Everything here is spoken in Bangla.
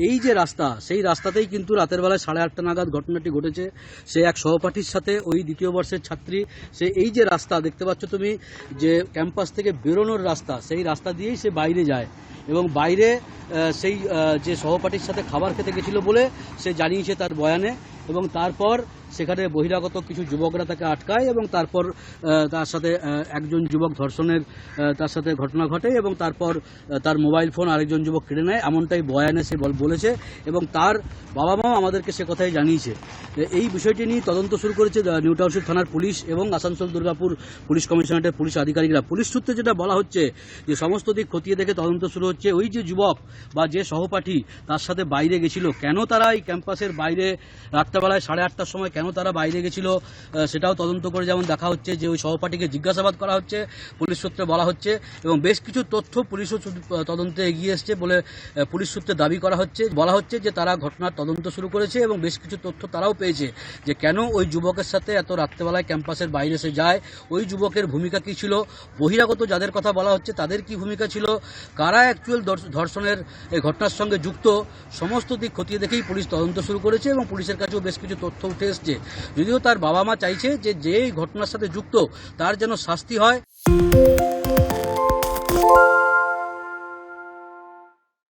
এই যে রাস্তা, সেই রাস্তাতেই কিন্তু রাতের বেলায় 8:30 নাগাদ ঘটনাটি ঘটেছে। সে এক সহপাঠীর সাথে, ওই দ্বিতীয় বর্ষের ছাত্রী, সে এই যে রাস্তা দেখতে পাচ্ছ তুমি, যে ক্যাম্পাস থেকে বেরোনোর রাস্তা, সেই রাস্তা দিয়েই সে বাইরে যায় এবং বাইরে সেই যে সহপাঠীর সাথে খাবার খেতে গেছিল বলে সে জানিয়েছে তার বয়ানে। এবং তারপর সেখানে বহিরাগত কিছু যুবকরা তাকে আটকায় এবং তারপর তার সাথে একজন যুবক ধর্ষণের তার সাথে ঘটনা ঘটে এবং তারপর তার মোবাইল ফোন আরেকজন যুবক কেড়ে নেয়, এমনটাই বয়ানে সে বলেছে। এবং তার বাবা মাও আমাদেরকে সে কথাই জানিয়েছে। এই বিষয়টি নিয়ে তদন্ত শুরু করেছে নিউ টাউনশিপ থানার পুলিশ এবং আসানসোল দুর্গাপুর পুলিশ কমিশনারেটের পুলিশ আধিকারিকরা। পুলিশ সূত্রে যেটা বলা হচ্ছে যে সমস্ত দিক খতিয়ে দেখে তদন্ত শুরু হচ্ছে। ওই যে যুবক বা যে সহপাঠী তার সাথে বাইরে গেছিল, কেন তারা এই ক্যাম্পাসের বাইরে রাত্রেবেলায় 8:30টার সময় কেন তারা বাইরে গেছিল সেটাও তদন্ত করে যেমন দেখা হচ্ছে, যে ওই সহপাঠীকে জিজ্ঞাসাবাদ করা হচ্ছে পুলিশ সূত্রে বলা হচ্ছে। এবং বেশ কিছু তথ্য পুলিশও তদন্তে এগিয়ে এসছে বলে পুলিশ সূত্রে দাবি করা হচ্ছে। বলা হচ্ছে যে তারা ঘটনার তদন্ত শুরু করেছে এবং বেশ কিছু তথ্য তারাও পেয়েছে যে কেন ওই যুবকের সাথে এত রাত্রেবেলায় ক্যাম্পাসের বাইরে সে যায়, ওই যুবকের ভূমিকা কী ছিল, বহিরাগত যাদের কথা বলা হচ্ছে তাদের কি ভূমিকা ছিল, কারা অ্যাকচুয়াল ধর্ষণের এই ঘটনার সঙ্গে যুক্ত, সমস্ত দিক খতিয়ে দেখেই পুলিশ তদন্ত শুরু করেছে এবং পুলিশের কাছেও বেশ কিছু তথ্য উঠে এসছে। যদিও তার বাবা মা চাইছে যে এই ঘটনার সাথে যুক্ত তার যেন শাস্তি হয়।